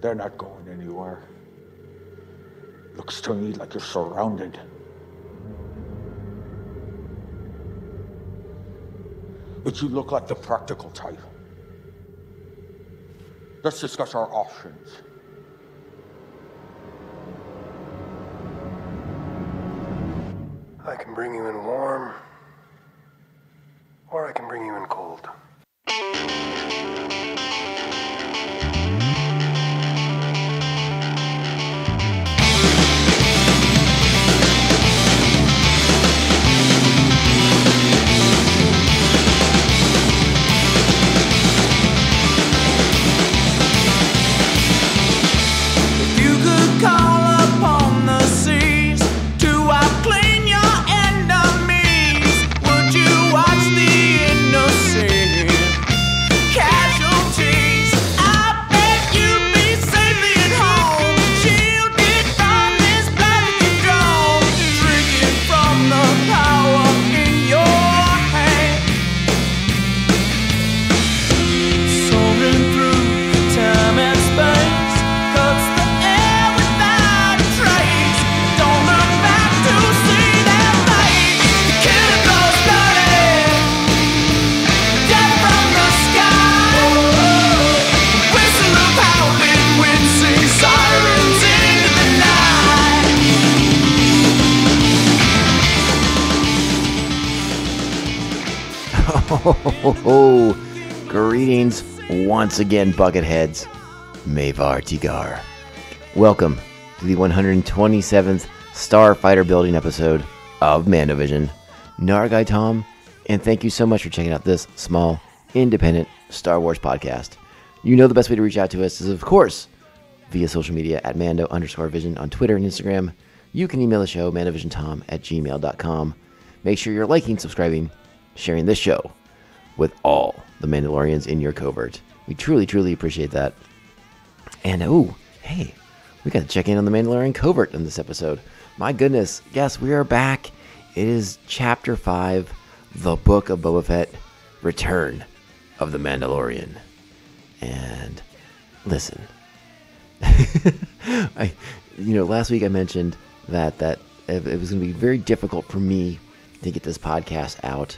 They're not going anywhere. Looks to me like you're surrounded. But you look like the practical type. Let's discuss our options. I can bring you in warm, or I can bring you in cold. Greetings once again, Bucketheads. Mavar Tigar. Welcome to the 127th Starfighter building episode of Mandovision. Nargai Tom, and thank you so much for checking out this small, independent Star Wars podcast. You know the best way to reach out to us is, of course, via social media at Mando_Vision on Twitter and Instagram. You can email the show, mandovisiontom@gmail.com. Make sure you're liking, subscribing, sharing this show with all the Mandalorians in your covert. We truly, truly appreciate that. And, hey, we got to check in on the Mandalorian covert in this episode. My goodness, yes, we are back. It is Chapter 5, The Book of Boba Fett, Return of the Mandalorian. And, listen, last week I mentioned that it was going to be very difficult for me to get this podcast out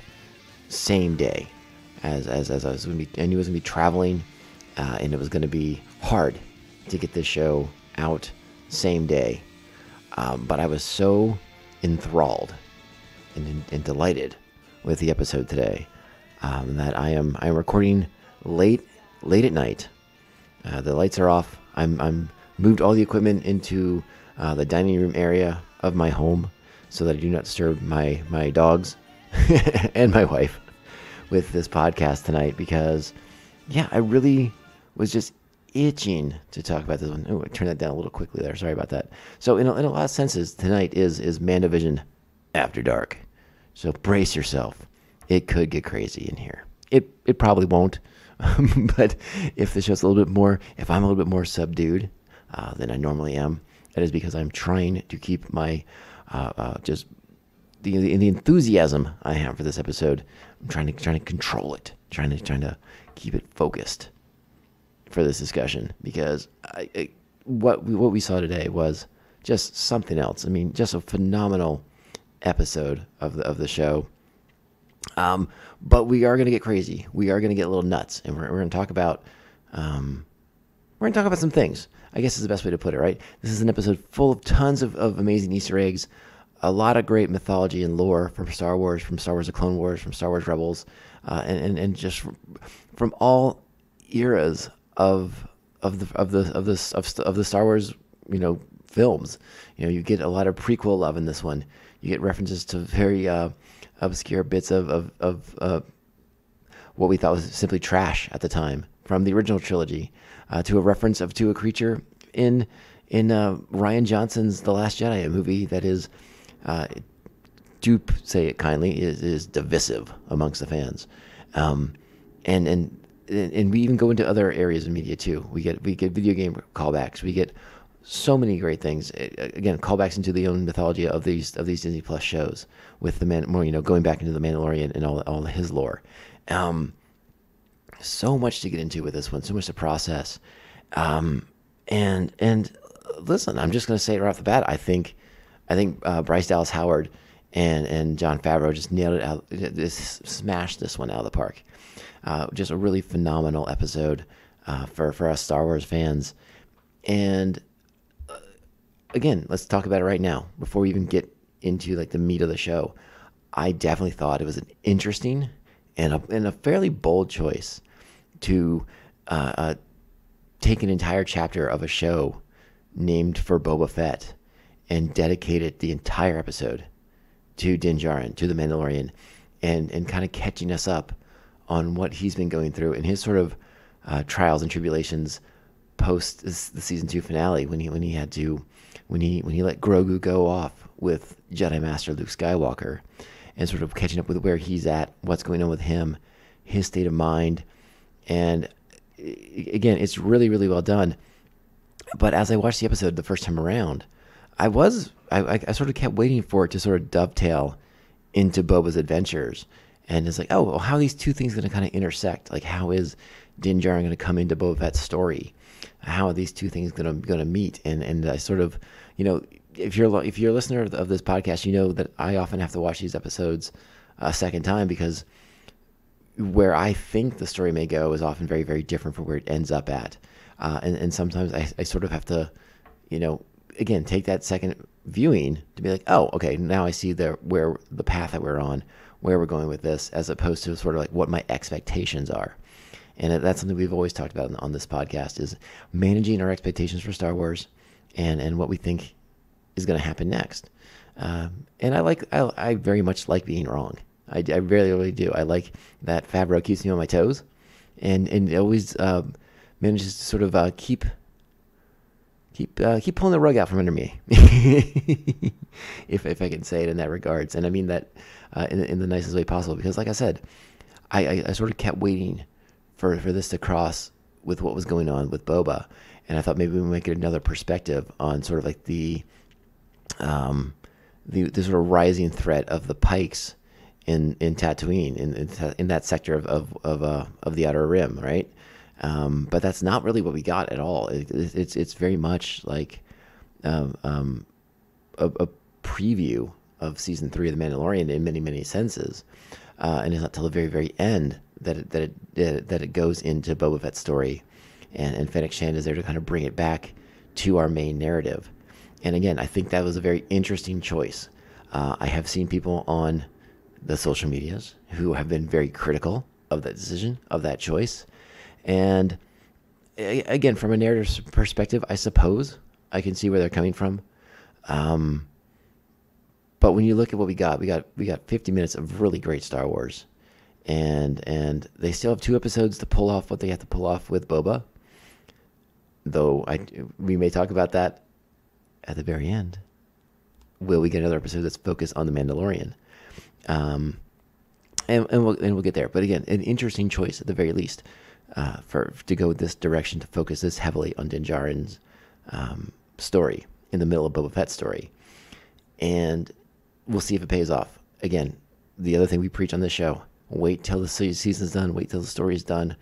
same day, as I was going to be. I knew I was going to be traveling, and it was going to be hard to get this show out same day. But I was so enthralled and delighted with the episode today that I'm recording late at night. The lights are off. I'm moved all the equipment into the dining room area of my home so that I do not disturb my dogs and my wife with this podcast tonight, because I really was just itching to talk about this one. Oh, I turned that down a little quickly there. Sorry about that. So in a lot of senses, tonight is Mandovision After Dark. So brace yourself. It could get crazy in here. It probably won't. But if the show's a little bit more, if I'm a little bit more subdued than I normally am, that is because I'm trying to keep my just the enthusiasm I have for this episode. I'm trying to control it, trying to keep it focused for this discussion, because what we saw today was just something else. I mean, just a phenomenal episode of the show. But we are going to get crazy. We are going to get a little nuts, and we're going to talk about some things, I guess is the best way to put it, right? This is an episode full of tons of amazing Easter eggs, a lot of great mythology and lore from Star Wars The Clone Wars, from Star Wars Rebels, and just from all eras of the Star Wars, films. You get a lot of prequel love in this one. You get references to very obscure bits of what we thought was simply trash at the time from the original trilogy, to a reference to a creature in Rian Johnson's The Last Jedi, a movie that is, do say it kindly, is divisive amongst the fans, and we even go into other areas of media too. We get video game callbacks. We get so many great things. Again, callbacks into the own mythology of these Disney Plus shows, with going back into the Mandalorian and all his lore. So much to get into with this one, so much to process. And listen, I'm just going to say it right off the bat. I think Bryce Dallas Howard and Jon Favreau just nailed it out, just smashed this one out of the park. Just a really phenomenal episode for us Star Wars fans. And again, let's talk about it right now before we even get into like the meat of the show. I definitely thought it was an interesting and a fairly bold choice to take an entire chapter of a show named for Boba Fett and dedicated the entire episode to Din Djarin, to the Mandalorian, and kind of catching us up on what he's been going through and his sort of trials and tribulations post the season 2 finale when he let Grogu go off with Jedi Master Luke Skywalker, and sort of catching up with where he's at, what's going on with him, his state of mind. And again, it's really, really well done. But as I watched the episode the first time around, I sort of kept waiting for it to sort of dovetail into Boba's adventures. And it's like, oh, well, how are these two things going to kind of intersect? Like, how is Din Djarin going to come into Boba Fett's story? How are these two things going to meet? And I sort of, if you're a listener of this podcast, you know that I often have to watch these episodes a second time, because where I think the story may go is often very, very different from where it ends up at. And sometimes I sort of have to, again, take that second viewing to be like, oh, okay, now I see where the path that we're on, where we're going with this, as opposed to sort of like what my expectations are. And that's something we've always talked about on this podcast, is managing our expectations for Star Wars and what we think is going to happen next. And I very much like being wrong. I really, really do. I like that Favreau keeps me on my toes, and it always manages to sort of keep pulling the rug out from under me, if I can say it in that regards. And I mean that in the nicest way possible, because like I said, I sort of kept waiting for this to cross with what was going on with Boba, and I thought maybe we might get another perspective on sort of like the sort of rising threat of the Pikes in Tatooine, in that sector of the Outer Rim, right? But that's not really what we got at all. It's very much like a preview of season 3 of The Mandalorian in many, many senses, and it's not till the very, very end that it goes into Boba Fett's story, and Fennec Shand is there to kind of bring it back to our main narrative. And again, I think that was a very interesting choice. I have seen people on the social medias who have been very critical of that decision, of that choice. And again, from a narrative perspective, I suppose I can see where they're coming from. But when you look at what we got 50 minutes of really great Star Wars, and they still have 2 episodes to pull off what they have to pull off with Boba. Though we may talk about that at the very end. Will we get another episode that's focused on the Mandalorian? And we'll get there. But again, an interesting choice at the very least, to go this direction, to focus this heavily on Din Djarin's story in the middle of Boba Fett's story. And we'll see if it pays off. Again, the other thing we preach on this show: wait till the season's done, wait till the story's done.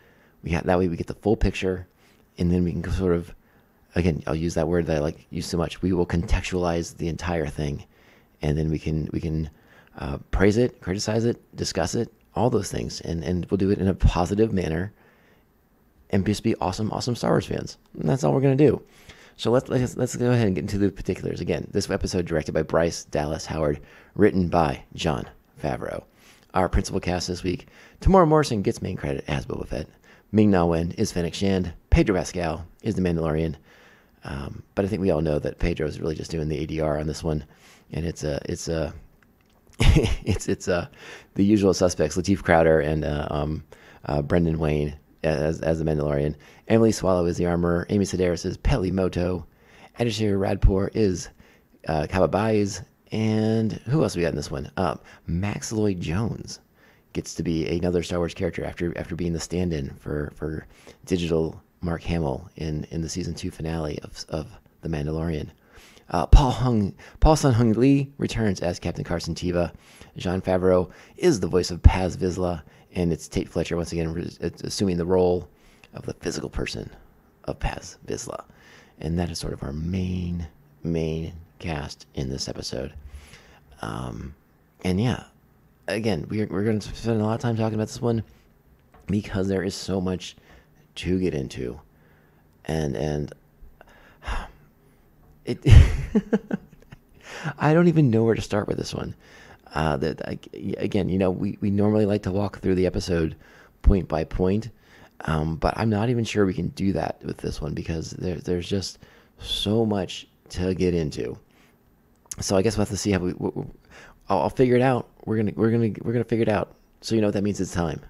That way we get the full picture, and then we can sort of, again, I'll use that word that I use so much. We will contextualize the entire thing, and then we can praise it, criticize it, discuss it, all those things, and we'll do it in a positive manner, and just be awesome Star Wars fans. And that's all we're gonna do. So let's go ahead and get into the particulars. Again, this episode directed by Bryce Dallas Howard, written by Jon Favreau. Our principal cast this week: Tamora Morrison gets main credit as Boba Fett. Ming-Na Wen is Fennec Shand. Pedro Pascal is the Mandalorian. But I think we all know that Pedro is really just doing the ADR on this one, and it's the usual suspects: Lateef Crowder and Brendan Wayne as the Mandalorian. Emily Swallow is the armorer. Amy Sedaris is Peli Moto. Adishir Radpour is Kaba Baez. And who else we got in this one? Max Lloyd Jones gets to be another Star Wars character after being the stand-in for digital Mark Hamill in the season 2 finale of The Mandalorian. Paul Sun-Hung Lee returns as Captain Carson Teva. Jon Favreau is the voice of Paz Vizsla, and it's Tate Fletcher once again assuming the role of the physical person of Paz Vizsla. and that is sort of our main cast in this episode. And yeah, again, we're going to spend a lot of time talking about this one because there is so much to get into, and it I don't even know where to start with this one. Again, we normally like to walk through the episode point by point, but I'm not even sure we can do that with this one because there's just so much to get into. So I guess we'll have to see how I'll figure it out. We're gonna figure it out. So you know what that means? It's time.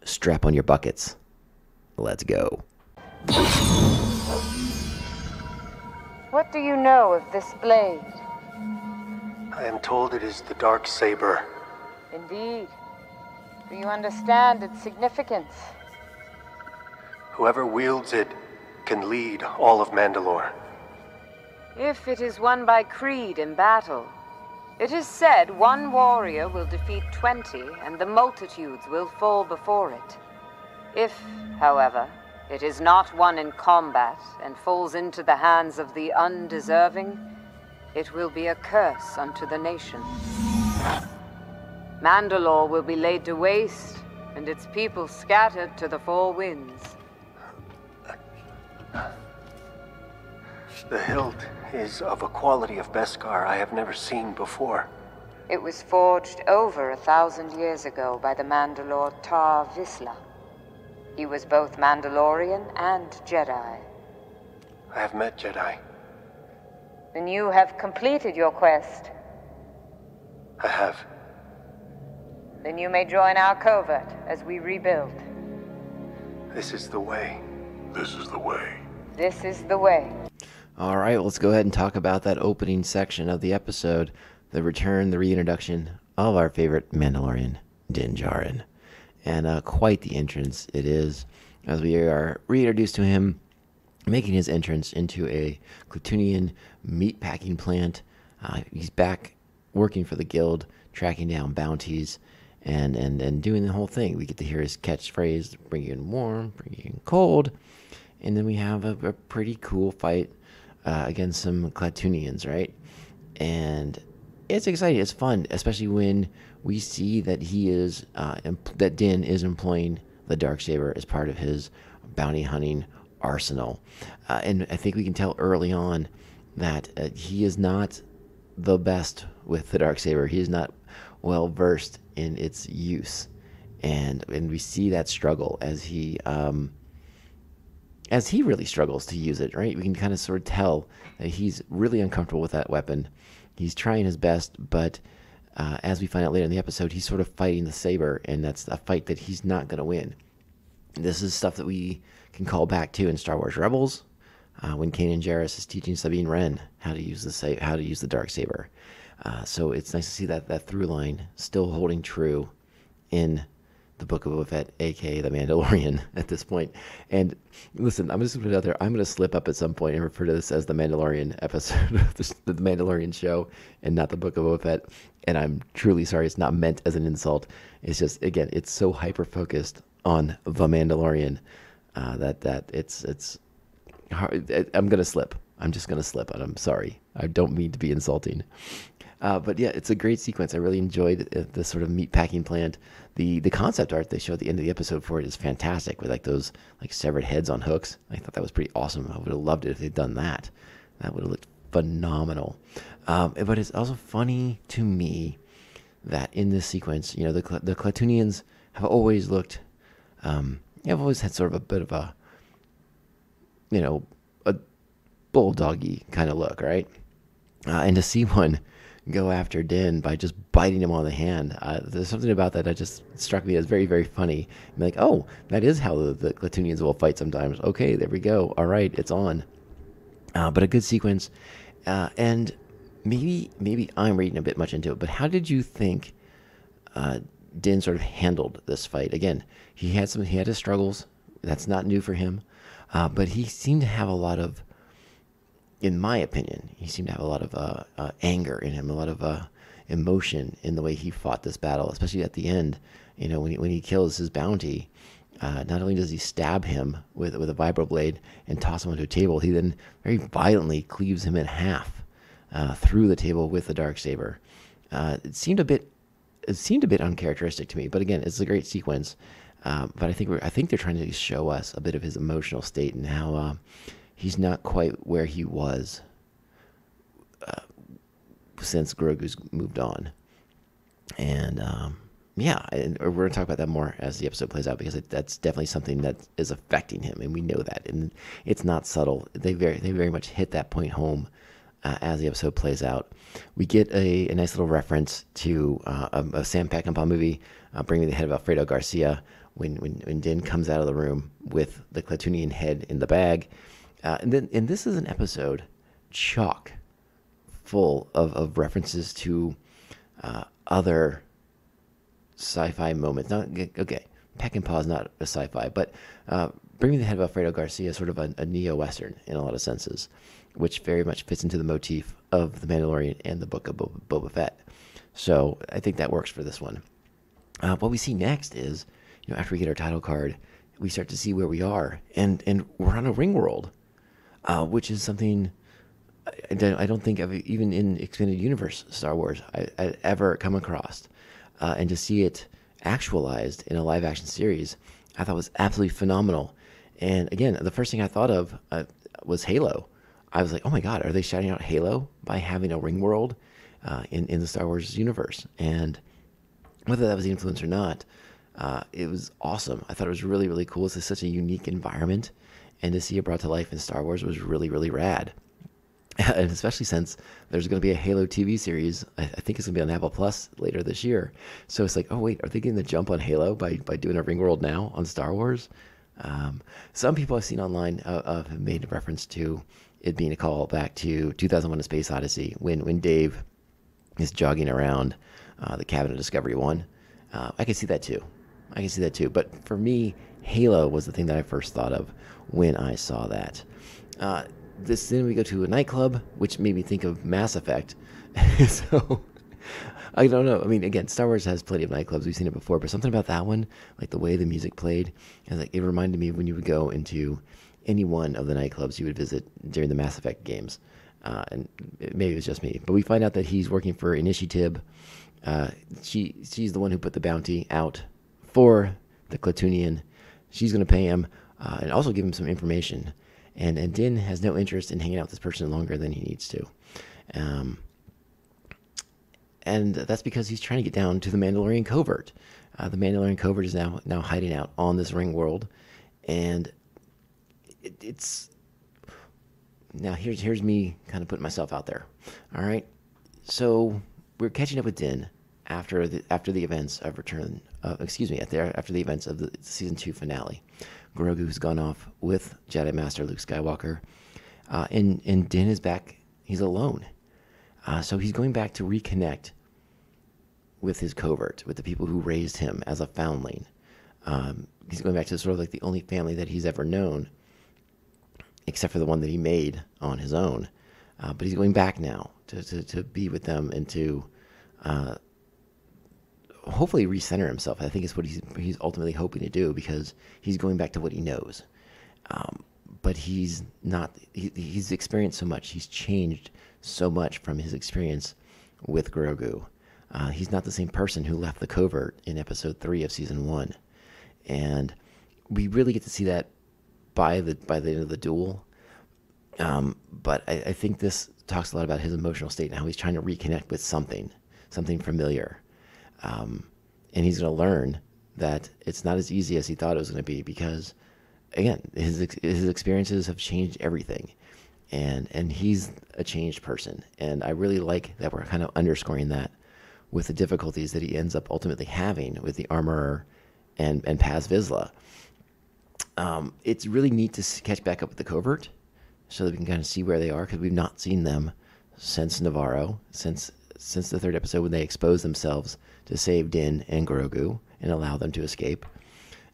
Strap on your buckets. Let's go. What do you know of this blade? I am told it is the dark saber. Indeed. Do you understand its significance? Whoever wields it can lead all of Mandalore. If it is won by creed in battle, it is said one warrior will defeat 20 and the multitudes will fall before it. If, however, it is not won in combat and falls into the hands of the undeserving, it will be a curse unto the nation. Mandalore will be laid to waste, and its people scattered to the four winds. The hilt is of a quality of Beskar I have never seen before. It was forged over 1,000 years ago by the Mandalore Tar Vizsla. He was both Mandalorian and Jedi. I have met Jedi. Then you have completed your quest. I have. Then you may join our covert as we rebuild. This is the way. This is the way. This is the way. All right, let's go ahead and talk about that opening section of the episode, the return, the reintroduction of our favorite Mandalorian, Din Djarin. And quite the entrance it is, as we are reintroduced to him, making his entrance into a Klatooinian meatpacking plant. He's back working for the guild, tracking down bounties, and doing the whole thing. We get to hear his catchphrase, bring you in warm, bring you in cold. And then we have a pretty cool fight against some Klatooinians, right? And it's exciting. It's fun, especially when we see that that Din is employing the Darksaber as part of his bounty hunting arsenal. And I think we can tell early on that he is not the best with the Darksaber. He is not well versed in its use, and we see that struggle as he really struggles to use it, right? We can kind of sort of tell that he's really uncomfortable with that weapon. He's trying his best, but as we find out later in the episode, he's sort of fighting the saber, and that's a fight that he's not going to win. This is stuff that we can call back to in Star Wars Rebels, when Kanan Jarrus is teaching Sabine Wren how to use the Darksaber. So it's nice to see that through line still holding true in the Book of Boba Fett, aka the Mandalorian, at this point. And listen, I'm just going to put it out there. I'm going to slip up at some point and refer to this as the Mandalorian episode, the Mandalorian show, and not the Book of Boba Fett. And I'm truly sorry. It's not meant as an insult. It's just, again, it's so hyper focused on the Mandalorian that it's hard. I'm going to slip. I'm just going to slip, and I'm sorry. I don't mean to be insulting. But yeah, it's a great sequence. I really enjoyed the sort of meatpacking plant. The concept art they show at the end of the episode for it is fantastic, with like those like severed heads on hooks. I thought that was pretty awesome. I would have loved it if they'd done that. That would have looked phenomenal. But it's also funny to me that in this sequence, the Klatooinians have always looked, have always had sort of a bit of a bulldoggy kind of look, right? And to see one go after Din by just biting him on the hand, there's something about that just struck me as very, very funny. I'm like, oh, that is how the Klatooinians will fight sometimes. Okay, there we go. All right, it's on. But a good sequence. And maybe I'm reading a bit much into it, but how did you think Din sort of handled this fight? Again, he had his struggles. That's not new for him. But he seemed to have a lot of, in my opinion, anger in him, a lot of emotion in the way he fought this battle, especially at the end, when he kills his bounty. Not only does he stab him with a vibroblade and toss him onto a table, he then very violently cleaves him in half through the table with the darksaber. It seemed a bit uncharacteristic to me, but again, it's a great sequence. But I think they're trying to show us a bit of his emotional state and how he's not quite where he was since Grogu's moved on. And and we're going to talk about that more as the episode plays out, because that's definitely something that is affecting him, and we know that, and it's not subtle. They very much hit that point home as the episode plays out. We get a nice little reference to a Sam Peckinpah movie, Bring Me the Head of Alfredo Garcia, when Din comes out of the room with the Klatooinian head in the bag. And this is an episode chock full of references to other sci-fi moments. Peckinpah is not a sci-fi, but Bring Me the Head of Alfredo Garcia is sort of a neo-Western in a lot of senses, which very much fits into the motif of The Mandalorian and the book of Boba Fett. So I think that works for this one. What we see next is, after we get our title card, we start to see where we are, and we're on a ring world, which is something I don't think even in Expanded Universe Star Wars I ever come across. And to see it actualized in a live action series, I thought was absolutely phenomenal. And again, the first thing I thought of was Halo. I was like, oh my God, are they shouting out Halo by having a ring world in the Star Wars universe? And whether that was the influence or not, it was awesome. I thought it was really, really cool. It's such a unique environment, and to see it brought to life in Star Wars was really, really rad. And especially since there's going to be a Halo TV series, I think it's going to be on Apple Plus later this year. So it's like, oh wait, are they getting the jump on Halo by doing a ring world now on Star Wars? Some people I've seen online have made a reference to it being a call back to 2001: A Space Odyssey, when Dave is jogging around the cabin of Discovery 1. I can see that too. But for me, Halo was the thing that I first thought of when I saw that. Then we go to a nightclub, which made me think of Mass Effect. So I don't know. I mean, again, Star Wars has plenty of nightclubs. We've seen it before, but something about that one, like the way the music played, and it reminded me of when you would go into any one of the nightclubs you would visit during the Mass Effect games. And maybe it was just me, but we find out that he's working for Initiative. She's the one who put the bounty out for the Klatooinian. She's going to pay him and also give him some information. And Din has no interest in hanging out with this person longer than he needs to. And that's because he's trying to get down to the Mandalorian covert. The Mandalorian covert is now hiding out on this ring world. And it's... Now, here's me kind of putting myself out there. All right? So, we're catching up with Din after the events of Return... after the events of the Season 2 finale. Grogu's gone off with Jedi Master Luke Skywalker, and Din is back. He's alone, so he's going back to reconnect with his covert, with the people who raised him as a foundling. He's going back to sort of like the only family that he's ever known, except for the one that he made on his own. But he's going back now to be with them and to hopefully recenter himself. I think it's what he's ultimately hoping to do, because he's going back to what he knows. But he's not. He's experienced so much. He's changed so much from his experience with Grogu. He's not the same person who left the covert in Episode 3 of Season 1, and we really get to see that by the end of the duel. But I think this talks a lot about his emotional state and how he's trying to reconnect with something familiar. And he's going to learn that it's not as easy as he thought it was going to be, because, again, his experiences have changed everything, and he's a changed person. And I really like that we're kind of underscoring that with the difficulties that he ends up ultimately having with the Armorer and Paz Vizsla. It's really neat to catch back up with the covert, so that we can kind of see where they are, because we've not seen them since Navarro, since the third episode, when they exposed themselves to save Din and Grogu and allow them to escape.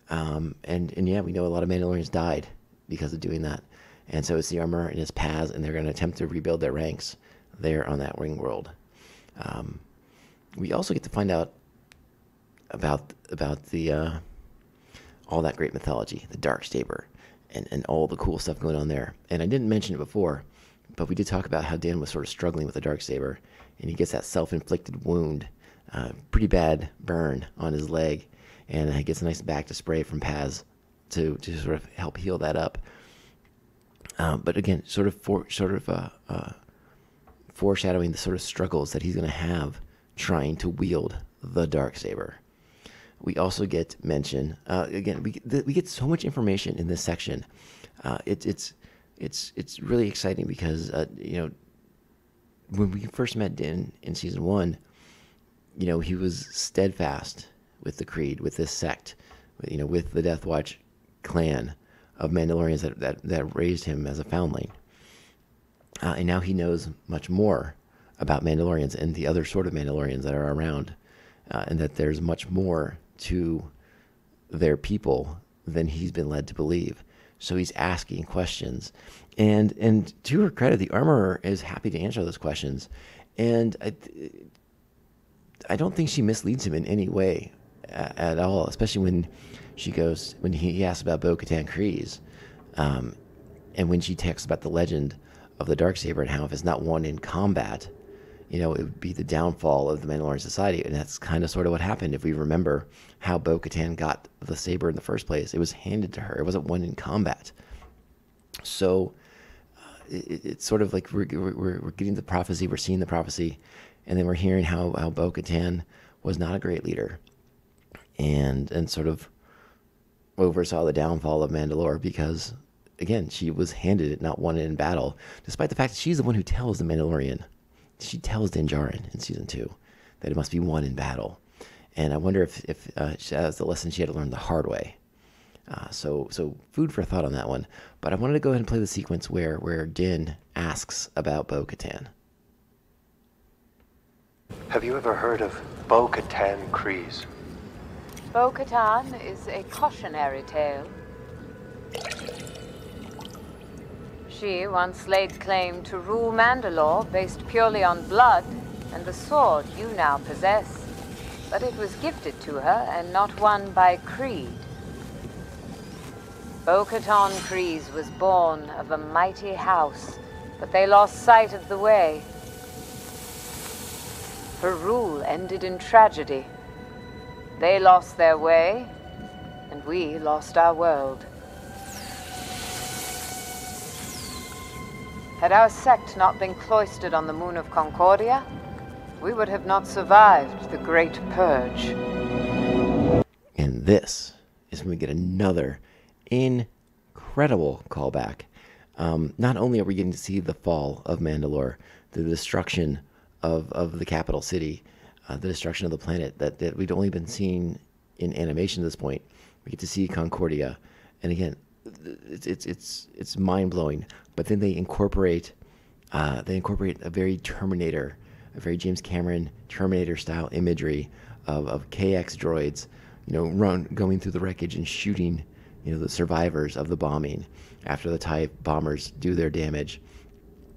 And yeah, we know a lot of Mandalorians died because of doing that. And so it's the Armorer and his Paz, and they're going to attempt to rebuild their ranks there on that ring world. We also get to find out about the all that great mythology, the Darksaber, and all the cool stuff going on there. And I didn't mention it before, but we did talk about how Din was sort of struggling with the Darksaber, and he gets that self-inflicted wound, pretty bad burn on his leg, and he gets a nice back to spray from Paz to sort of help heal that up. But again, foreshadowing the sort of struggles that he's going to have trying to wield the Darksaber. We also get mention again. We get so much information in this section. It's really exciting because when we first met Din in season 1, he was steadfast with the Creed, with this sect, with the Death Watch clan of Mandalorians that raised him as a foundling. And now he knows much more about Mandalorians and the other sort of Mandalorians that are around, and that there's much more to their people than he's been led to believe. So he's asking questions, and to her credit, the Armorer is happy to answer those questions, and I don't think she misleads him in any way at all, especially when he asks about Bo-Katan Kryze, and when she texts about the legend of the Darksaber and how if it's not won in combat, it would be the downfall of the Mandalorian society. And that's kind of sort of what happened. If we remember how Bo-Katan got the saber in the first place, it was handed to her. It wasn't won in combat. So it's sort of like we're getting the prophecy, we're seeing the prophecy, and then we're hearing how Bo-Katan was not a great leader, and sort of oversaw the downfall of Mandalore because, again, she was handed it, not won it in battle, despite the fact that she's the one who tells the Mandalorian. She tells Din Djarin in season 2 that it must be won in battle. And I wonder if that was the lesson she had to learn the hard way. So food for thought on that one. But I wanted to go ahead and play the sequence where Din asks about Bo-Katan. Have you ever heard of Bo-Katan Kryze? Bo-Katan is a cautionary tale. She once laid claim to rule Mandalore based purely on blood and the sword you now possess. But it was gifted to her and not won by creed. Bo-Katan Kryze was born of a mighty house, but they lost sight of the way. Her rule ended in tragedy. They lost their way, and we lost our world. Had our sect not been cloistered on the moon of Concordia, we would have not survived the Great Purge. And this is when we get another incredible callback. Not only are we getting to see the fall of Mandalore, the destruction of the capital city, the destruction of the planet that we'd only been seeing in animation at this point. We get to see Concordia, and again, it's mind blowing. But then they incorporate a very Terminator, a very James Cameron Terminator style imagery of KX droids, going through the wreckage and shooting, the survivors of the bombing after the TIE bombers do their damage,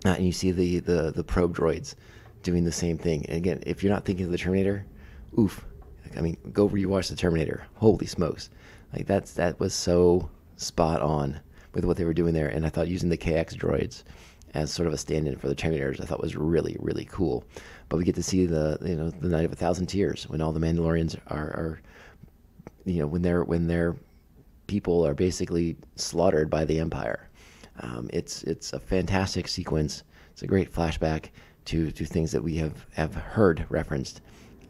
and you see the probe droids doing the same thing. And again, if you're not thinking of the Terminator, oof. I mean, go rewatch the Terminator. Holy smokes. Like that was so spot on with what they were doing there. And I thought using the KX droids as sort of a stand-in for the Terminators, I thought was really, really cool. But we get to see the Night of 1,000 Tears, when all the Mandalorians are when their people are basically slaughtered by the Empire. It's a fantastic sequence. It's a great flashback to things that we have heard referenced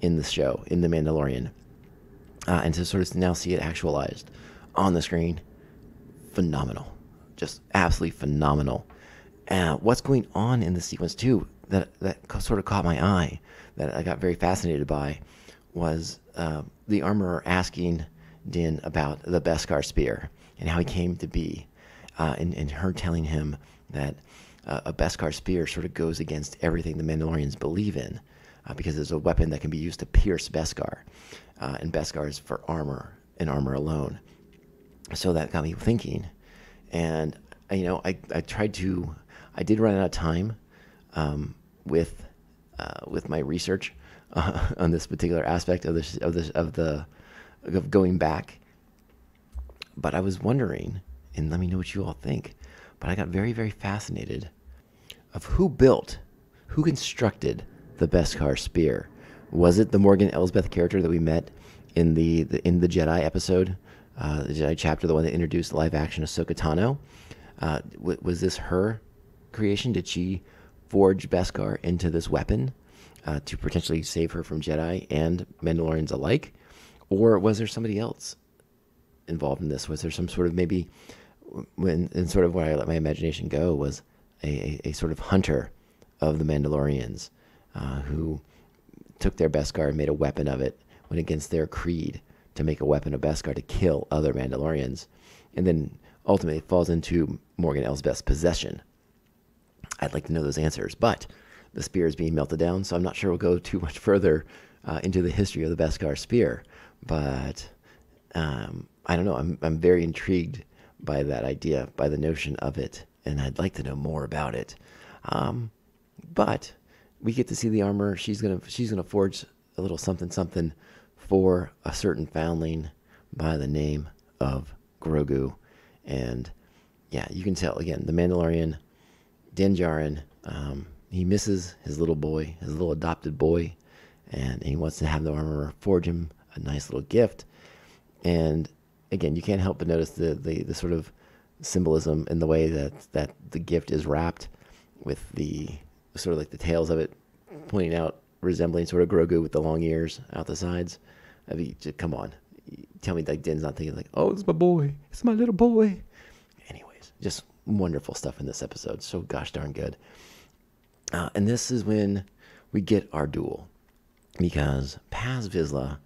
in the show, in The Mandalorian. And to sort of now see it actualized on the screen, phenomenal. Just absolutely phenomenal. What's going on in the sequence, too, that sort of caught my eye, that I got very fascinated by, was the Armorer asking Din about the Beskar spear and how he came to be, and her telling him that a Beskar spear sort of goes against everything the Mandalorians believe in, because it's a weapon that can be used to pierce Beskar, and Beskar is for armor and armor alone. So that got me thinking, and I did run out of time with my research on this particular aspect of going back But I was wondering, and let me know what you all think, but I got very, very fascinated of who constructed the Beskar spear. Was it the Morgan Elsbeth character that we met in the Jedi episode, the Jedi chapter, the one that introduced live action Ahsoka Tano? Was this her creation? Did she forge Beskar into this weapon to potentially save her from Jedi and Mandalorians alike? Or was there somebody else involved in this? Was there some sort of maybe, and sort of where I let my imagination go, was a sort of hunter of the Mandalorians who took their Beskar and made a weapon of it, went against their creed to make a weapon of Beskar to kill other Mandalorians, and then ultimately it falls into Morgan Elsbeth's possession. I'd like to know those answers, but the spear is being melted down, so I'm not sure we'll go too much further into the history of the Beskar spear. But I don't know. I'm very intrigued by that idea, by the notion of it, and I'd like to know more about it. But we get to see the armor. She's gonna forge a little something for a certain foundling by the name of Grogu, and yeah, you can tell again the Mandalorian, Din Djarin. He misses his little boy, his little adopted boy, and he wants to have the armorer forge him a nice little gift. And again, you can't help but notice the sort of symbolism in the way that the gift is wrapped, with the sort of like the tails of it pointing out, resembling sort of Grogu with the long ears out the sides. I mean, just, come on, tell me like Din's not thinking like, oh, it's my boy, it's my little boy. Anyways, just wonderful stuff in this episode. So gosh darn good. And this is when we get our duel, because Paz Vizsla,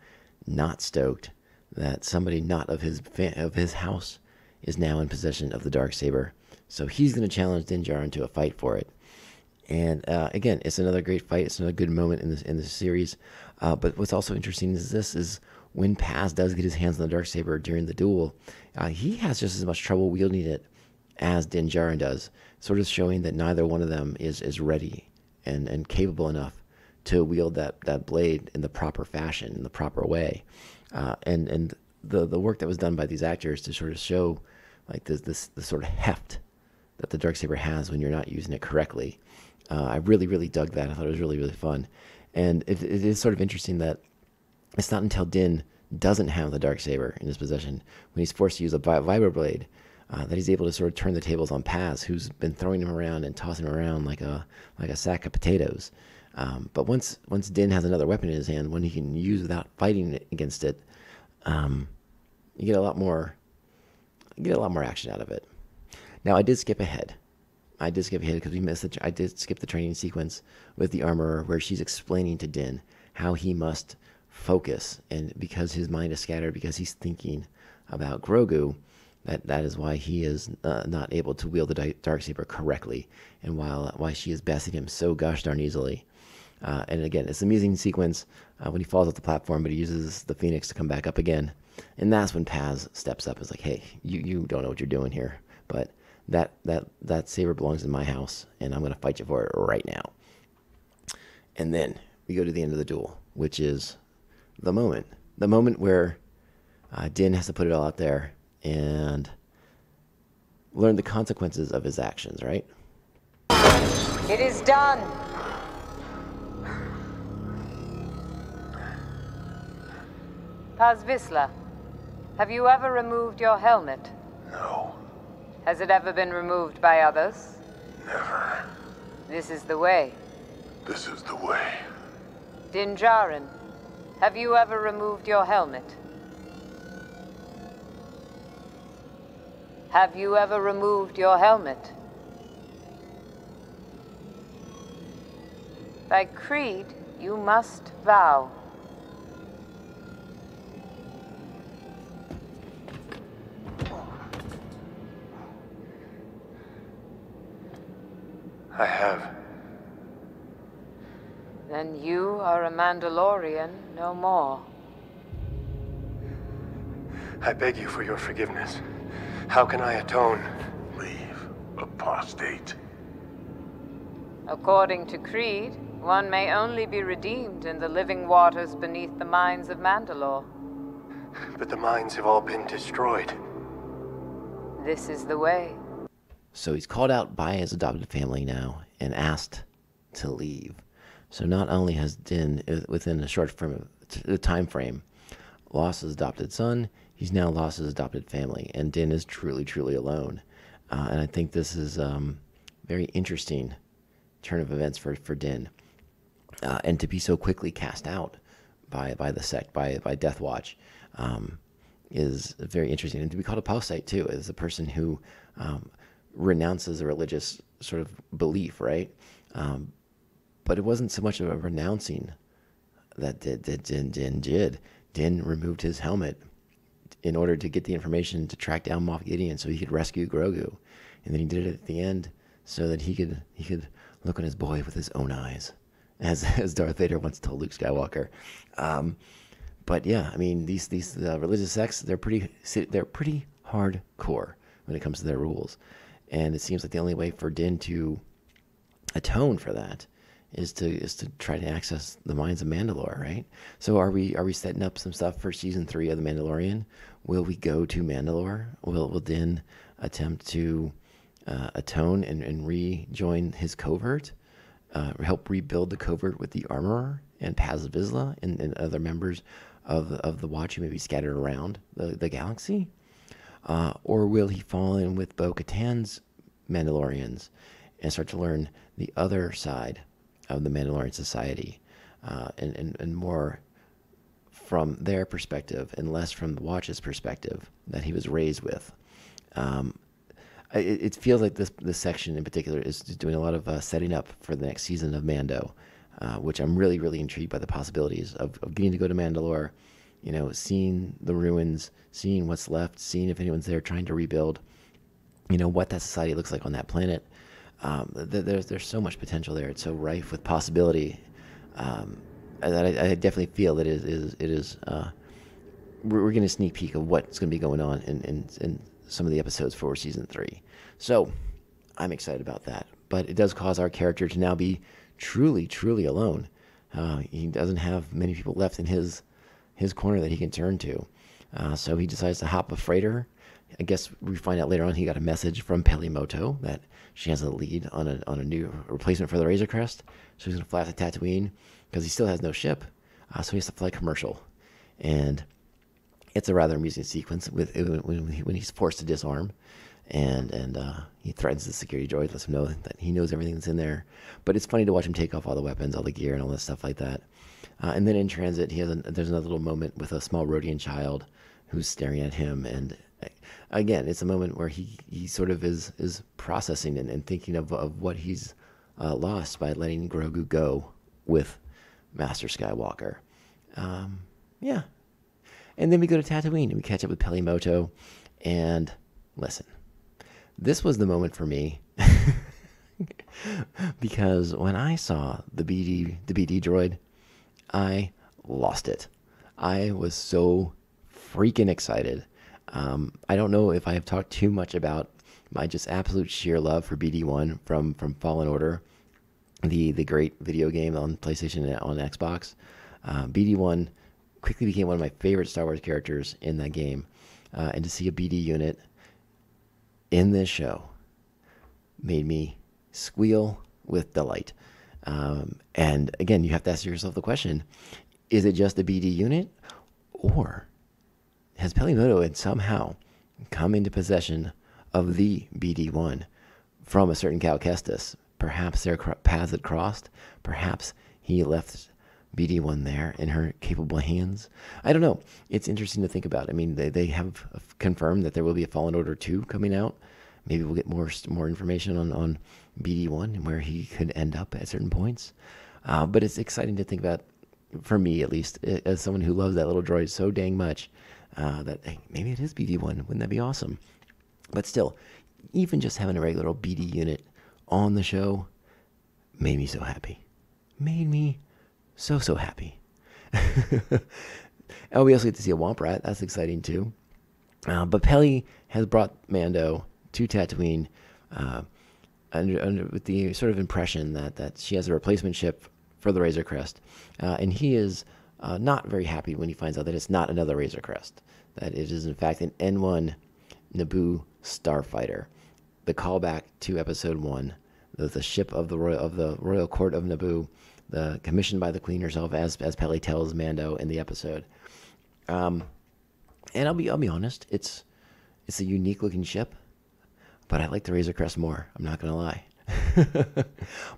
not stoked that somebody not of his house is now in possession of the Darksaber, so he's going to challenge Din Djarin to a fight for it. And again, it's another great fight. It's another good moment in this series. But what's also interesting is when Paz does get his hands on the Darksaber during the duel, he has just as much trouble wielding it as Din Djarin does, sort of showing that neither one of them is ready and capable enough to wield that blade in the proper fashion, in the proper way. And the work that was done by these actors to sort of show like this sort of heft that the Darksaber has when you're not using it correctly. I really, really dug that. I thought it was really, really fun. And it is sort of interesting that it's not until Din doesn't have the Darksaber in his possession, when he's forced to use a vibroblade, that he's able to sort of turn the tables on Paz, who's been throwing him around and tossing him around like a sack of potatoes. But once Din has another weapon in his hand, one he can use without fighting against it, you get a lot more action out of it. Now, I did skip ahead because I did skip the training sequence with the armorer, where she's explaining to Din how he must focus, and because his mind is scattered, because he's thinking about Grogu, that is why he is not able to wield the Darksaber correctly, and why she is besting him so gosh darn easily. And again, it's an amusing sequence when he falls off the platform, but he uses the Phoenix to come back up again. And that's when Paz steps up and is like, hey, you don't know what you're doing here, but that saber belongs in my house, and I'm going to fight you for it right now. And then we go to the end of the duel, which is the moment where Din has to put it all out there and learn the consequences of his actions, right? It is done. Paz Vizsla, have you ever removed your helmet? No, Has it ever been removed by others? never. This is the way. This is the way. Din Djarin, have you ever removed your helmet? Have you ever removed your helmet? By creed, you must vow. I have. Then you are a Mandalorian no more. I beg you for your forgiveness. How can I atone? Leave, apostate. According to creed, one may only be redeemed in the living waters beneath the mines of Mandalore. But the mines have all been destroyed. this is the way. So he's called out by his adopted family now and asked to leave. So not only has Din, within a short time frame, lost his adopted son, he's now lost his adopted family, and Din is truly, truly alone. And I think this is very interesting turn of events for Din, and to be so quickly cast out by the sect, by Death Watch, is very interesting. And to be called apostate too, as a person who renounces a religious sort of belief, right? But it wasn't so much of a renouncing that Din did. Din removed his helmet in order to get the information to track down Moff Gideon so he could rescue Grogu. And then he did it at the end so that he could look on his boy with his own eyes, as Darth Vader once told Luke Skywalker. But yeah, I mean, these religious sects, they're pretty hardcore when it comes to their rules. And it seems like the only way for Din to atone for that is to try to access the minds of Mandalore, right? So are we setting up some stuff for season 3 of The Mandalorian? Will we go to Mandalore? Will Din attempt to atone and rejoin his covert? Help rebuild the covert with the Armorer and Paz Vizsla and other members of the Watch who may be scattered around the galaxy? Or will he fall in with Bo-Katan's Mandalorians and start to learn the other side of the Mandalorian society, and more from their perspective and less from the Watch's perspective that he was raised with? It feels like this section in particular is doing a lot of setting up for the next season of Mando, which I'm really, really intrigued by the possibilities of getting to go to Mandalore, seeing the ruins, seeing what's left, seeing if anyone's there trying to rebuild, what that society looks like on that planet. There's so much potential there. It's so rife with possibility that I definitely feel that it is we're getting a sneak peek of what's going to be going on in some of the episodes for season 3. So I'm excited about that. But it does cause our character to now be truly, truly alone. He doesn't have many people left in his corner that he can turn to. So he decides to hop a freighter. I guess we find out later on he got a message from Peli Motto that she has a lead on a new replacement for the Razor Crest. So he's going to fly to Tatooine because he still has no ship. So he has to fly commercial. And it's a rather amusing sequence when he's forced to disarm. And he threatens the security droid, lets him know that he knows everything that's in there. But it's funny to watch him take off all the weapons, all the gear, and all that stuff like that. And then in transit, there's another little moment with a small Rodian child who's staring at him. And again, it's a moment where he sort of is processing and thinking of what he's lost by letting Grogu go with Master Skywalker. Yeah. And then we go to Tatooine and we catch up with Peli Motto. And listen, this was the moment for me because when I saw the BD droid, I lost it. I was so freaking excited. I don't know if I have talked too much about my just absolute sheer love for BD1 from Fallen Order, the great video game on PlayStation and on Xbox. BD1 quickly became one of my favorite Star Wars characters in that game. And to see a BD unit in this show made me squeal with delight. And again, you have to ask yourself the question, is it just a BD unit? Or has Peli Motto somehow come into possession of the BD1 from a certain Cal Kestis? Perhaps their paths had crossed. Perhaps he left BD1 there in her capable hands. I don't know. It's interesting to think about. I mean, they have confirmed that there will be a Fallen Order 2 coming out. Maybe we'll get more information on BD1 and where he could end up at certain points. But it's exciting to think about, for me at least, as someone who loves that little droid so dang much, that hey, maybe it is BD1. Wouldn't that be awesome? But still, even just having a regular old BD unit on the show made me so happy. Made me so happy. And we also get to see a Womp Rat. That's exciting too. But Peli has brought Mando to Tatooine with the sort of impression that she has a replacement ship for the Razor Crest. And he is not very happy when he finds out that it's not another Razor Crest, that it is in fact an N1 Naboo starfighter. The callback to Episode 1, the ship of the Royal Court of Naboo, commissioned by the Queen herself, as Peli tells Mando in the episode. And I'll be honest, it's a unique looking ship, but I like the Razor Crest more. I'm not gonna lie.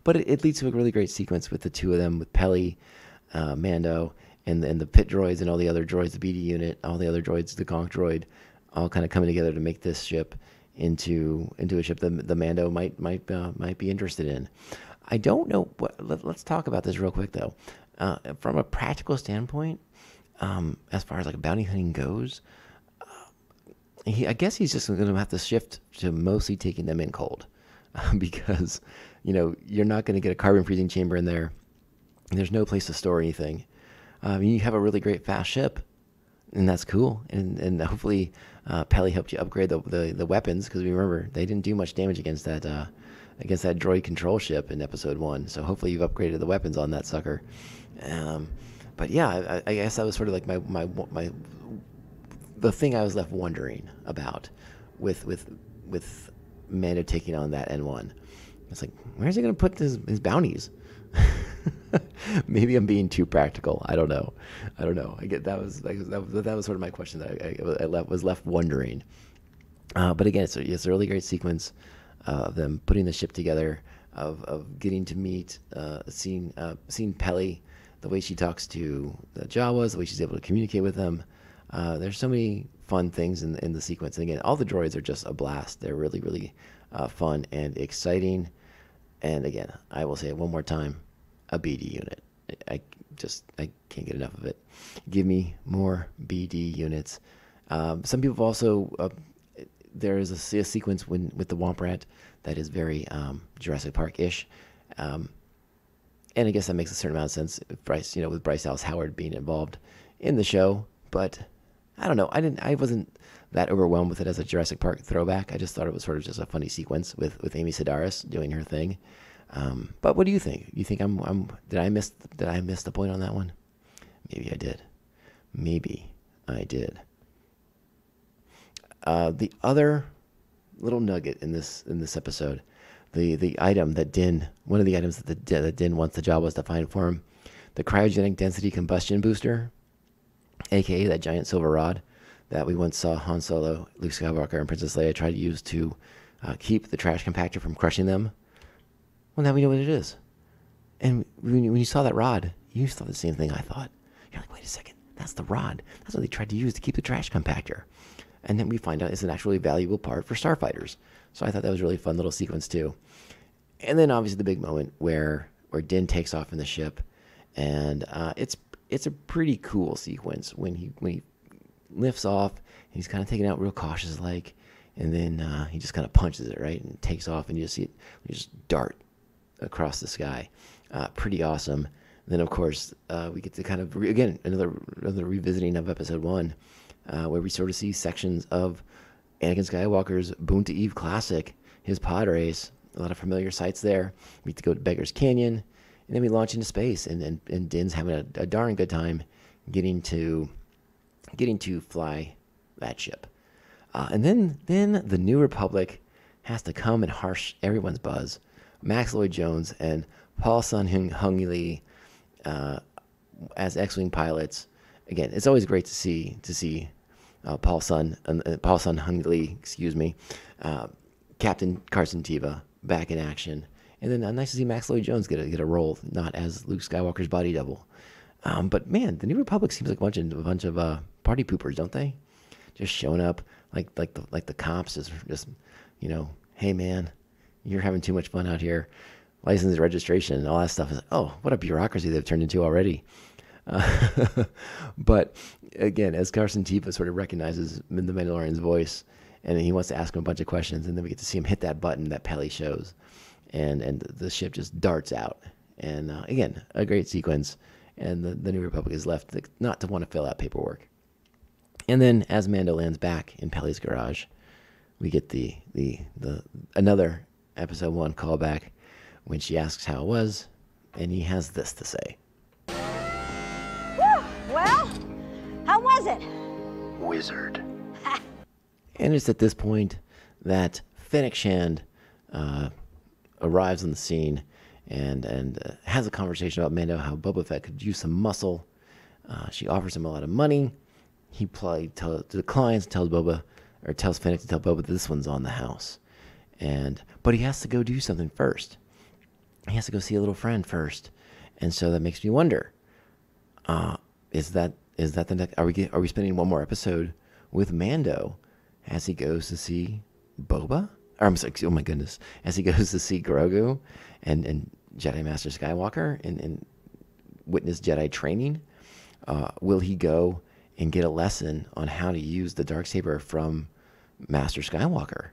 But it leads to a really great sequence with the two of them, with Peli, Mando, and the pit droids and all the other droids, the BD unit, all the other droids, the Gonk droid, all kind of coming together to make this ship into a ship that the Mando might be interested in. I don't know. Let's talk about this real quick though. From a practical standpoint, as far as like bounty hunting goes, I guess he's just going to have to shift to mostly taking them in cold, because you're not going to get a carbon freezing chamber in there. There's no place to store anything. You have a really great fast ship, and that's cool. And hopefully, Peli helped you upgrade the weapons, because remember they didn't do much damage against that droid control ship in Episode 1. So hopefully you've upgraded the weapons on that sucker. But yeah, I guess that was sort of like my the thing I was left wondering about with Mando taking on that N1. It's like, where's he going to put his bounties? Maybe I'm being too practical. I don't know. I get that was sort of my question that I was left wondering. But again, it's a really great sequence of them putting the ship together, of getting to meet, seeing Peli, the way she talks to the Jawas, the way she's able to communicate with them. There's so many fun things in the sequence. And again, all the droids are just a blast. They're really, really fun and exciting. And again, I will say it one more time, a BD unit. I can't get enough of it. Give me more BD units. Some people have also, there is a sequence with the Womp Rat that is very Jurassic Park-ish. And I guess that makes a certain amount of sense, with Bryce Dallas Howard being involved in the show. But I don't know. I wasn't that overwhelmed with it as a Jurassic Park throwback. I just thought it was sort of just a funny sequence with Amy Sedaris doing her thing. But what do you think? You think did I miss the point on that one? Maybe I did. The other little nugget in this episode, the item that one of the items that Din wants the Jawas to find for him, the cryogenic density combustion booster, aka that giant silver rod that we once saw Han Solo, Luke Skywalker, and Princess Leia try to use to keep the trash compactor from crushing them. Well, now we know what it is. And when you saw that rod, you thought the same thing I thought. You're like, wait a second, that's the rod. That's what they tried to use to keep the trash compactor. And then we find out it's an actually valuable part for starfighters. So I thought that was a really fun little sequence too. And then obviously the big moment where Din takes off in the ship, and it's a pretty cool sequence when he lifts off and he's kind of taking out real cautious like, and then he just kind of punches it right and takes off, and you just see it just dart across the sky. Pretty awesome. And then of course we get to kind of again another revisiting of Episode 1, where we sort of see sections of Anakin Skywalker's Boon to Eve classic, his pod race. A lot of familiar sights there. We get to go to Beggar's Canyon, and then we launch into space, and Din's having a darn good time getting to fly that ship. And then the New Republic has to come and harsh everyone's buzz. Max Lloyd Jones and Paul Sun-Hung Lee as X-wing pilots. Again, it's always great to see Paul Sun-Hung Lee, Captain Carson Teva back in action. And then nice to see Max Lloyd Jones get a role, not as Luke Skywalker's body double. But man, the New Republic seems like a bunch of party poopers, don't they? Just showing up like the cops, just hey man, you're having too much fun out here. License, registration, and all that stuff is what a bureaucracy they've turned into already. But again, as Carson Teva sort of recognizes the Mandalorian's voice, and he wants to ask him a bunch of questions, and then we get to see him hit that button that Peli shows, and the ship just darts out. And again, a great sequence, and the New Republic is left not to want to fill out paperwork. And then as Mando lands back in Peli's garage, we get the another Episode 1 callback when she asks how it was, and he has this to say. Whew, well, how was it? Wizard. And it's at this point that Fennec Shand arrives on the scene and has a conversation about Mando, how Boba Fett could use some muscle. She offers him a lot of money. He declines, tells Fennec to tell Boba that this one's on the house. But he has to go do something first. He has to go see a little friend first. And so that makes me wonder, is that the next, are we spending one more episode with Mando as he goes to see Boba? Or I'm sorry, oh my goodness, as he goes to see Grogu and Jedi Master Skywalker and witness Jedi training? Will he go and get a lesson on how to use the Darksaber from Master Skywalker?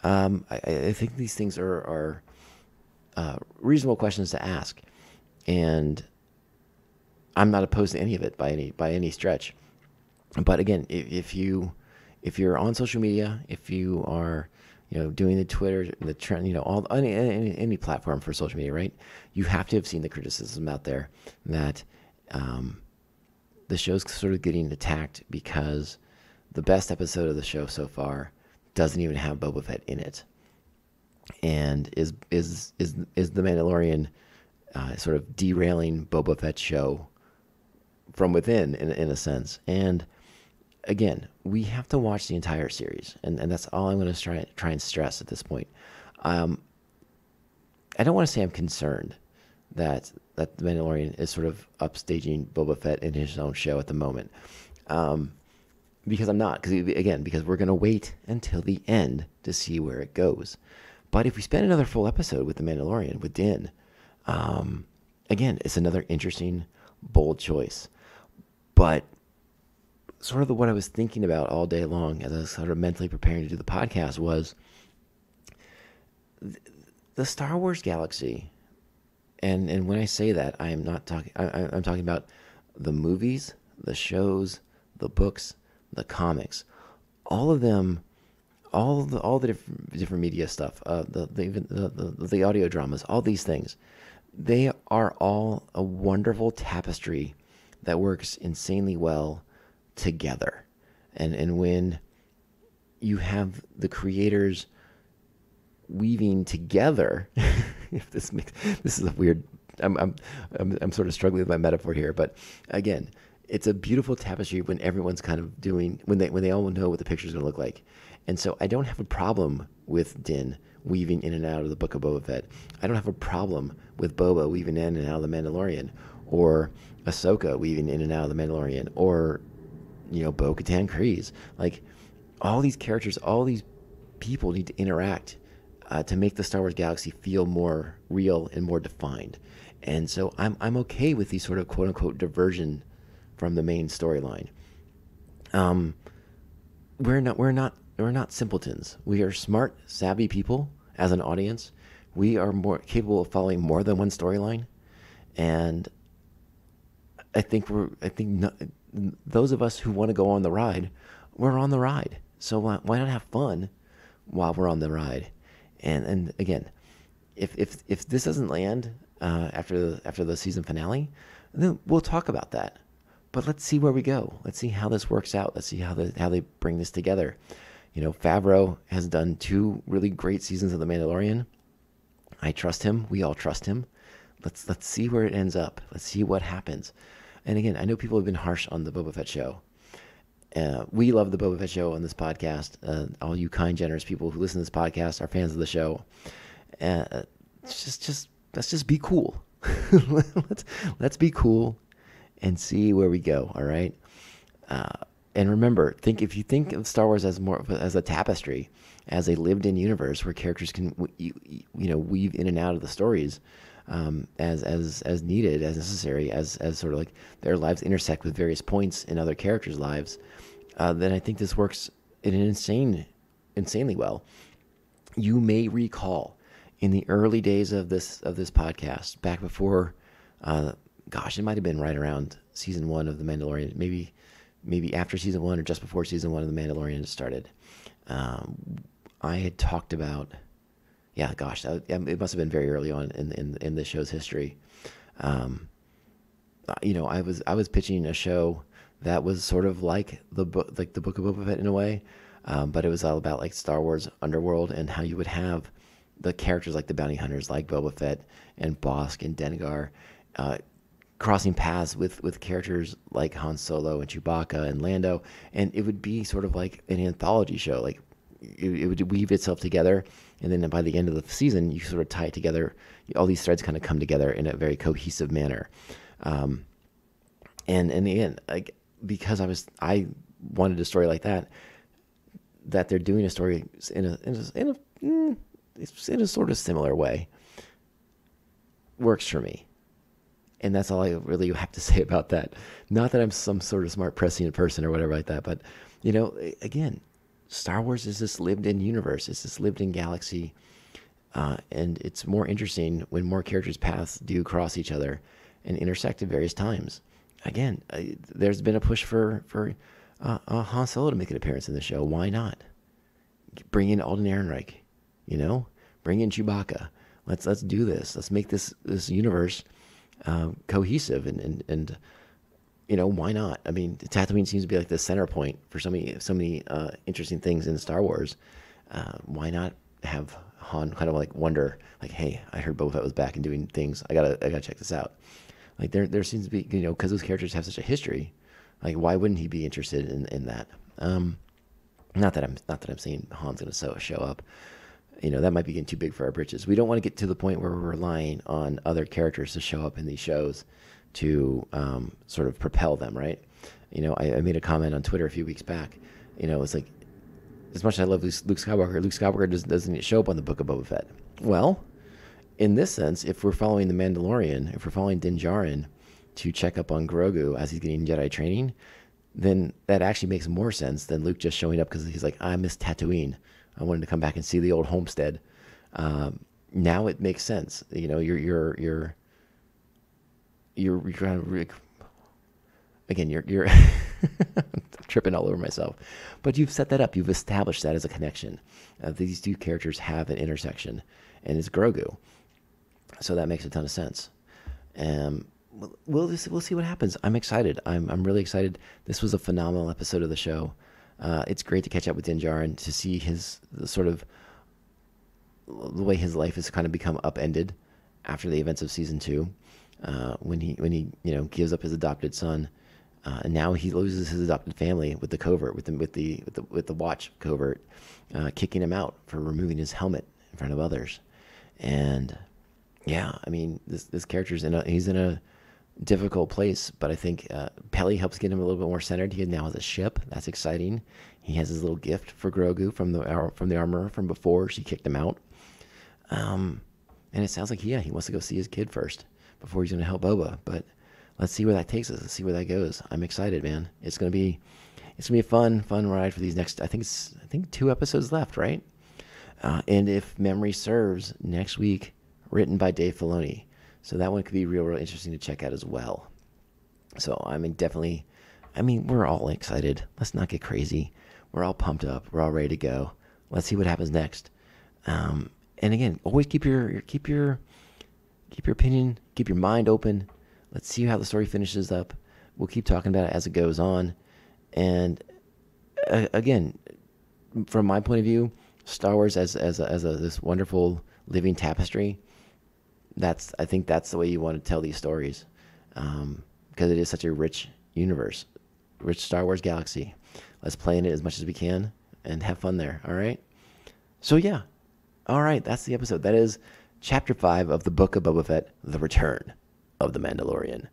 I think these things are reasonable questions to ask, and I'm not opposed to any of it by any stretch. But again, if you're on social media, if you are doing the Twitter, the trend, any platform for social media, right? You have to have seen the criticism out there that the show's sort of getting attacked because the best episode of the show so far doesn't even have Boba Fett in it, and is the Mandalorian sort of derailing Boba Fett's show from within, in a sense. And again, we have to watch the entire series, and that's all I'm going to try and stress at this point. I don't want to say I'm concerned that the Mandalorian is sort of upstaging Boba Fett in his own show at the moment, because I'm not. Because we're going to wait until the end to see where it goes. But if we spend another full episode with the Mandalorian with Din, again, it's another interesting, bold choice. But sort of what I was thinking about all day long as I was sort of mentally preparing to do the podcast was the Star Wars galaxy. And when I say that, I'm talking about the movies, the shows, the books, the comics, all of them, all the different media stuff, the audio dramas, all these things, they are all a wonderful tapestry that works insanely well together. And when you have the creators weaving together, if this is a weird, I'm sort of struggling with my metaphor here, but again, it's a beautiful tapestry when everyone's kind of doing, when they all know what the picture's going to look like. And so I don't have a problem with Din weaving in and out of the Book of Boba Fett. I don't have a problem with Boba weaving in and out of the Mandalorian, or Ahsoka weaving in and out of the Mandalorian, or Bo-Katan Kryze. Like, all these characters, all these people need to interact to make the Star Wars galaxy feel more real and more defined. And so I'm okay with these sort of quote unquote diversion from the main storyline. We're not simpletons. We are smart, savvy people as an audience. We are more capable of following more than one storyline, and I think those of us who want to go on the ride, we're on the ride. So why not have fun while we're on the ride? And again, if this doesn't land after the season finale, then we'll talk about that. But let's see where we go. Let's see how this works out. Let's see how they bring this together. Favreau has done 2 really great seasons of The Mandalorian. I trust him. We all trust him. Let's see where it ends up. Let's see what happens. And again, I know people have been harsh on the Boba Fett show. We love the Boba Fett show on this podcast. All you kind, generous people who listen to this podcast are fans of the show. Let's just be cool. let's be cool and see where we go. All right. And remember, if you think of Star Wars as more as a tapestry, as a lived-in universe where characters can weave in and out of the stories as needed, as necessary, as sort of like their lives intersect with various points in other characters' lives, then I think this works in an insanely well. You may recall in the early days of this podcast, back before, it might have been right around season 1 of The Mandalorian, maybe after season 1 or just before season 1 of The Mandalorian started. I had talked about, it must have been very early on in the show's history. I was pitching a show that was sort of like the book of Boba Fett in a way, but it was all about like Star Wars underworld and how you would have the characters like the bounty hunters, like Boba Fett and Bosk and Dengar, crossing paths with characters like Han Solo and Chewbacca and Lando, and it would be sort of like an anthology show. Like it would weave itself together, and then by the end of the season, you sort of tie it together. All these threads kind of come together in a very cohesive manner. And again, like because I wanted a story like that they're doing a story in a sort of similar way works for me. And that's all I really have to say about that. Not that I'm some sort of smart prescient person or whatever like that, but again, Star Wars is this lived-in universe. It's this lived-in galaxy, and it's more interesting when more characters' paths do cross each other and intersect at various times. Again, there's been a push for Han Solo to make an appearance in the show. Why not? Bring in Alden Ehrenreich, bring in Chewbacca. Let's do this. Let's make this universe cohesive and why not? I mean, Tatooine seems to be like the center point for so many interesting things in Star Wars. Why not have Han kind of like wonder, like, hey, I heard Boba Fett was back and doing things. I gotta check this out. Like there seems to be, because those characters have such a history. Like, why wouldn't he be interested in that? Not that I'm saying Han's gonna show up. That might be getting too big for our britches. We don't want to get to the point where we're relying on other characters to show up in these shows to sort of propel them, right? I made a comment on Twitter a few weeks back. It's like, as much as I love Luke Skywalker doesn't show up on the Book of Boba Fett. Well, in this sense, if we're following the Mandalorian, if we're following Din Djarin to check up on Grogu as he's getting Jedi training, then that actually makes more sense than Luke just showing up because he's like, I miss Tatooine. I wanted to come back and see the old homestead. Now it makes sense. You're kind of again. You're tripping all over myself, but you've set that up. You've established that as a connection. These two characters have an intersection, and it's Grogu. So that makes a ton of sense. We'll see what happens. I'm excited. I'm really excited. This was a phenomenal episode of the show. It's great to catch up with Din Djarin, to see the way his life has kind of become upended after the events of season 2, when he gives up his adopted son, and now he loses his adopted family with the covert, with the watch covert, kicking him out for removing his helmet in front of others. And yeah, I mean, this character's he's in a difficult place, but I think Peli helps get him a little bit more centered. He now has a ship. That's exciting. He has his little gift for Grogu from the armorer from before she kicked him out. And it sounds like he wants to go see his kid first before he's going to help Boba. But let's see where that takes us. Let's see where that goes. I'm excited, man. It's gonna be a fun ride for these next. I think 2 episodes left, right? And if memory serves, next week, written by Dave Filoni. So that one could be real interesting to check out as well. So we're all excited. Let's not get crazy. We're all pumped up. We're all ready to go. Let's see what happens next. And again, always keep your opinion, keep your mind open. Let's see how the story finishes up. We'll keep talking about it as it goes on. And again, from my point of view, Star Wars as this wonderful living tapestry. I think that's the way you want to tell these stories, because it is such a rich universe, rich Star Wars galaxy. Let's play in it as much as we can and have fun there. All right. So yeah. All right. That's the episode. That is Chapter 5 of the Book of Boba Fett, The Return of the Mandalorian.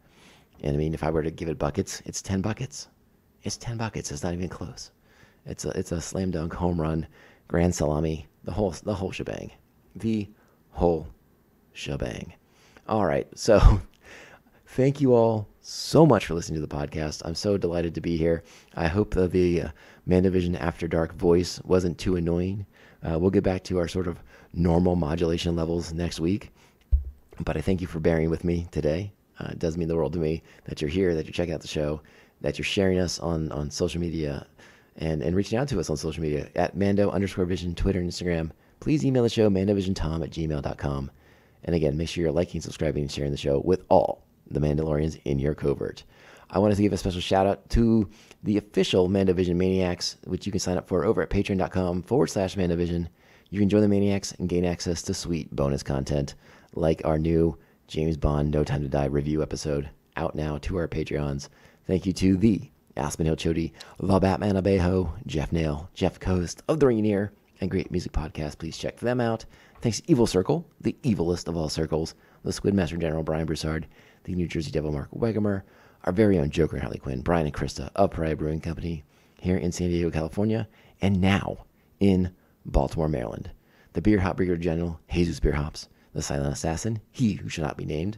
And I mean, if I were to give it buckets, it's 10 buckets. It's 10 buckets. It's not even close. It's a slam dunk, home run, grand salami, the whole shebang. The whole shebang. All right. So thank you all so much for listening to the podcast. I'm so delighted to be here. I hope that the Mandovision After Dark voice wasn't too annoying. We'll get back to our sort of normal modulation levels next week. But I thank you for bearing with me today. It does mean the world to me that you're here, that you're checking out the show, that you're sharing us on social media and reaching out to us on social media at Mando_Vision, Twitter and Instagram. Please email the show, mandovisiontom@gmail.com. And again, make sure you're liking, subscribing, and sharing the show with all the Mandalorians in your covert. I wanted to give a special shout out to the official Mandovision Maniacs, which you can sign up for over at patreon.com/Mandovision. You can join the Maniacs and gain access to sweet bonus content like our new James Bond No Time to Die review episode out now to our Patreons. Thank you to the Aspen Hill Chody, the Batman Abejo, Jeff Nail, Jeff Coast of the Ringineer, and Great Music Podcast. Please check them out. Thanks to Evil Circle, the evilest of all circles, the Squidmaster General Brian Broussard, the New Jersey Devil Mark Wegemer, our very own Joker and Harley Quinn, Brian and Krista of Pariah Brewing Company here in San Diego, California, and now in Baltimore, Maryland. The Beer Hop Brigadier General, Jesus Beer Hops, the Silent Assassin, he who shall not be named,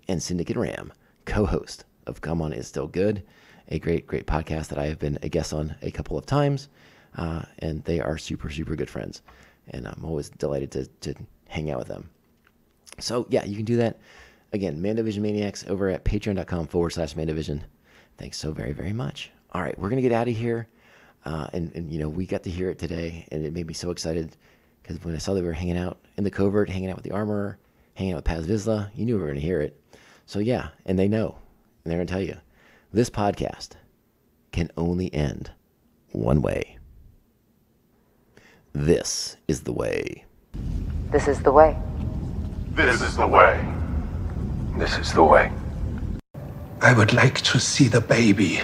and Syndicate Ram, co-host of Come On It's Still Good, a great podcast that I have been a guest on a couple of times, and they are super, super good friends, and I'm always delighted to hang out with them. So, yeah, you can do that. Again, Mandovision Maniacs over at patreon.com/Mandovision. Thanks so very, very much. All right, we're going to get out of here, and you know, we got to hear it today, and it made me so excited, because when I saw that we were hanging out in the covert, hanging out with the Armorer, hanging out with Paz Vizsla, you knew we were going to hear it. So, yeah, and they know, and they're going to tell you, this podcast can only end one way. This is the way. This is the way. This is the way. This is the way. I would like to see the baby.